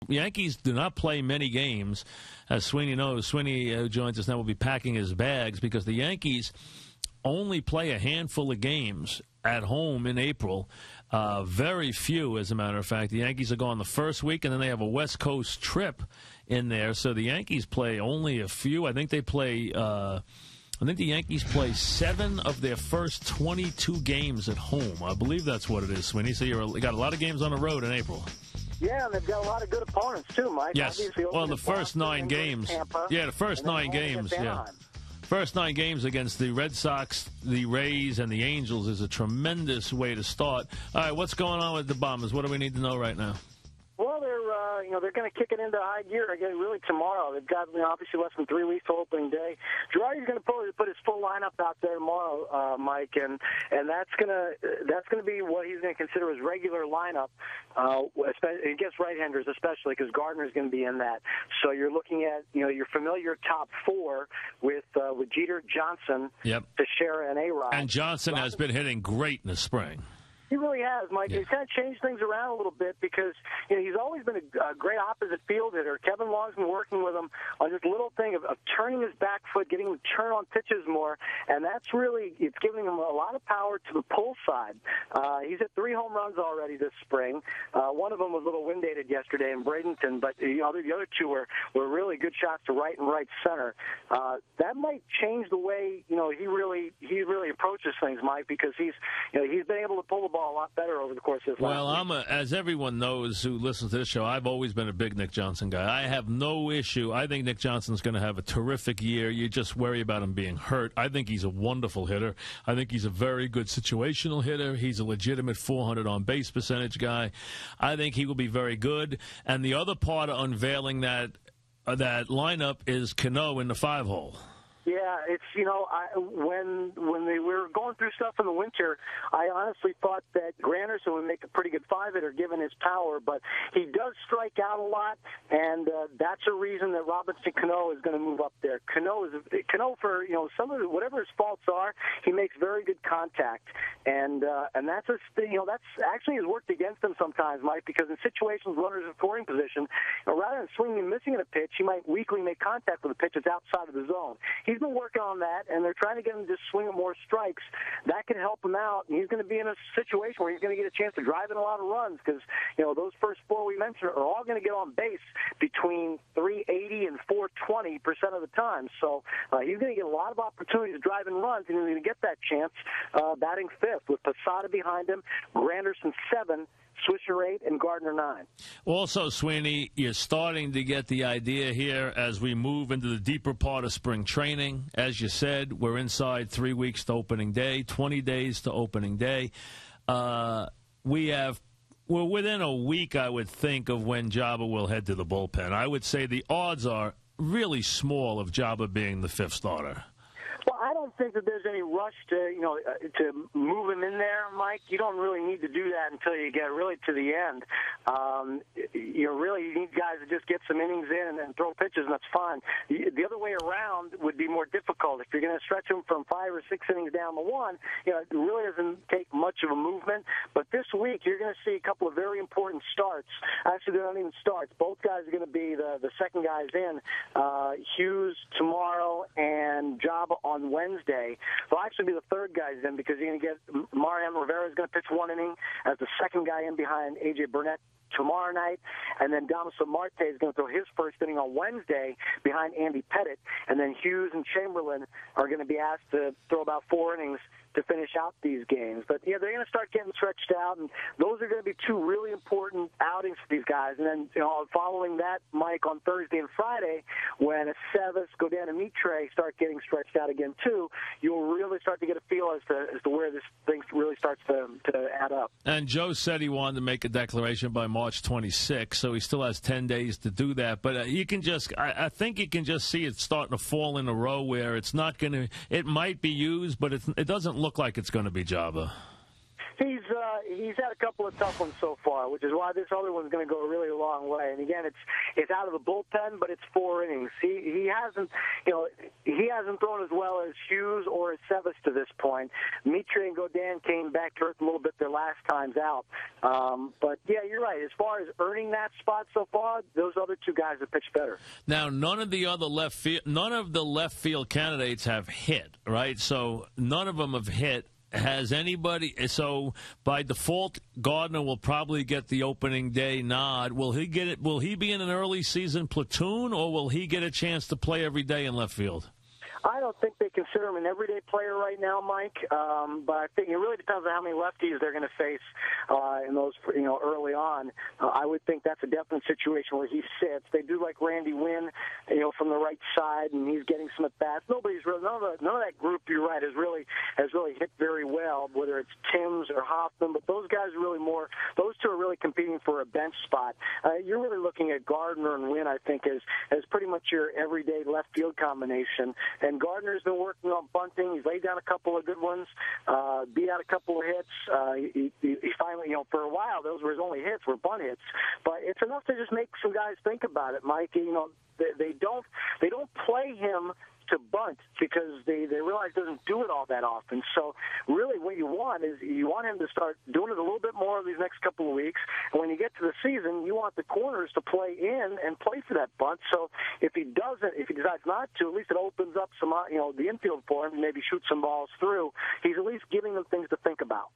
Yankees do not play many games. As Sweeny knows, Sweeny, who joins us now, will be packing his bags because the Yankees only play a handful of games at home in April. Very few, as a matter of fact. The Yankees are gone the first week, and then they have a West Coast trip in there. So the Yankees play only a few. I think they play. I think the Yankees play 7 of their first 22 games at home. I believe that's what it is, Sweeny. So you got a lot of games on the road in April. Yeah, and they've got a lot of good opponents too, Mike. Yes. Well, the first 9 games. Yeah, the first 9 games. Yeah. First 9 games against the Red Sox, the Rays, and the Angels is a tremendous way to start. All right, what's going on with the Bombers? What do we need to know right now? Well, they're going to kick it into high gear again, really tomorrow. They've got obviously less than 3 weeks to opening day. Girardi's going to put his full lineup out there tomorrow, Mike, and that's going to be what he's going to consider his regular lineup, against right-handers especially, because Gardner's going to be in that. So you're looking at your familiar top 4 with Jeter, Johnson, Teixeira, and A-Rod. And Johnson has been hitting great in the spring. He really has, Mike. Yeah. He's kind of changed things around a little bit because he's always been a great opposite field hitter. Kevin Long's been working with him on this little thing of turning his back foot, getting him to turn on pitches more, and it's giving him a lot of power to the pull side. He's hit 3 home runs already this spring. One of them was a little wind-dated yesterday in Bradenton, but the other 2 were really good shots to right and right center. That might change the way he really approaches things, Mike, because he's been able to pull the ball a lot better over the course of his life. Well, as everyone knows who listens to this show, I've always been a big Nick Johnson guy. I have no issue. I think Nick Johnson's going to have a terrific year. You just worry about him being hurt. I think he's a wonderful hitter. I think he's a very good situational hitter. He's a legitimate 400 on-base percentage guy. I think he will be very good. And the other part of unveiling that lineup is Cano in the 5-hole. Yeah, it's when they were going through stuff in the winter, I honestly thought that Granderson would make a pretty good 5-hitter given his power, but he does strike out a lot, and that's a reason that Robinson Cano is going to move up there. Cano for some of whatever his faults are, he makes very good contact, and that's that's actually has worked against him sometimes, Mike, because in situations runners in scoring position, rather than swinging and missing at a pitch, he might weakly make contact with a pitch that's outside of the zone. He's been working on that, and they're trying to get him to swing at more strikes. That can help him out, and he's going to be in a situation where he's going to get a chance to drive in a lot of runs because, those first 4 we mentioned are all going to get on base between 380 and 420% of the time. So he's going to get a lot of opportunities to drive in runs, and he's going to get that chance batting 5th with Posada behind him, Granderson 7, Swisher 8, and Gardner 9. Also, Sweeny, you're starting to get the idea here as we move into the deeper part of spring training. As you said, we're inside 3 weeks to opening day, 20 days to opening day. We're within a week, I would think, of when Jabba will head to the bullpen. I would say the odds are really small of Jabba being the 5th starter. Well, I don't think that there's any rush to move him in there, Mike. You don't really need to do that until you get really to the end. You need guys to just get some innings in and throw pitches, and that's fine. The other way around would be more difficult. If you're going to stretch him from 5 or 6 innings down the one, it really doesn't take much of a movement. But this week, you're going to see a couple of very important starts. Actually, they're not even starts. Both guys are going to be the second guys in. Hughes tomorrow and Jabba on Wednesday. They'll actually be the third guys in because you're going to get Mariano Rivera is going to pitch 1 inning as the second guy in behind A.J. Burnett tomorrow night, and then Damaso Marte is going to throw his first inning on Wednesday behind Andy Pettit, and then Hughes and Chamberlain are going to be asked to throw about 4 innings to finish out these games. But, they're going to start getting stretched out, and those are going to be 2 really important outings for these guys. And then, following that, Mike, on Thursday and Friday, when Aceves, Godin, and Mitre start getting stretched out again, too, you'll really start to get a feel as to where this thing really starts to add up. And Joe said he wanted to make a declaration by March 26th, so he still has 10 days to do that. But you can just, I think you can just see it starting to fall in a row where it's not going to, it might be used, but it doesn't look like it's going to be Jabba. He's had a couple of tough ones so far, which is why this other one's going to go a really long way. And again, it's out of the bullpen, but it's 4 innings. He hasn't thrown as well as Hughes or as Sevis to this point. Mitri and Godin came back to earth a little bit their last times out. But yeah, you're right. As far as earning that spot so far, those other 2 guys have pitched better. Now, none of the left field candidates have hit, right? So none of them have hit. Has anybody? So by default, Gardner will probably get the opening day nod. Will he get it? Will he be in an early season platoon, or will he get a chance to play every day in left field? I don't think they consider him an everyday player right now, Mike. But I think it really depends on how many lefties they're going to face in those, early on. I would think that's a definite situation where he sits. They do like Randy Wynn, from the right side, and he's getting some at bats. None of that group, you're right, has really hit very well. Whether it's Timms or Hoffman, but those guys are really more. Those 2 are really competing for a bench spot. You're really looking at Gardner and Wynn, I think, as pretty much your everyday left field combination. And Gardner's been working on bunting. He's laid down a couple of good ones, beat out a couple of hits. He finally, for a while, those were his only hits, were bunt hits. But it's enough to just make some guys think about it, Mike. They don't play him to bunt because they realize he doesn't do it all that often. So really what you want is you want him to start doing it a little bit more these next couple of weeks. And when you get to the season, you want the corners to play in and play for that bunt. So if he decides not to, at least it opens up some, the infield for him and maybe shoot some balls through. He's at least giving them things to think about.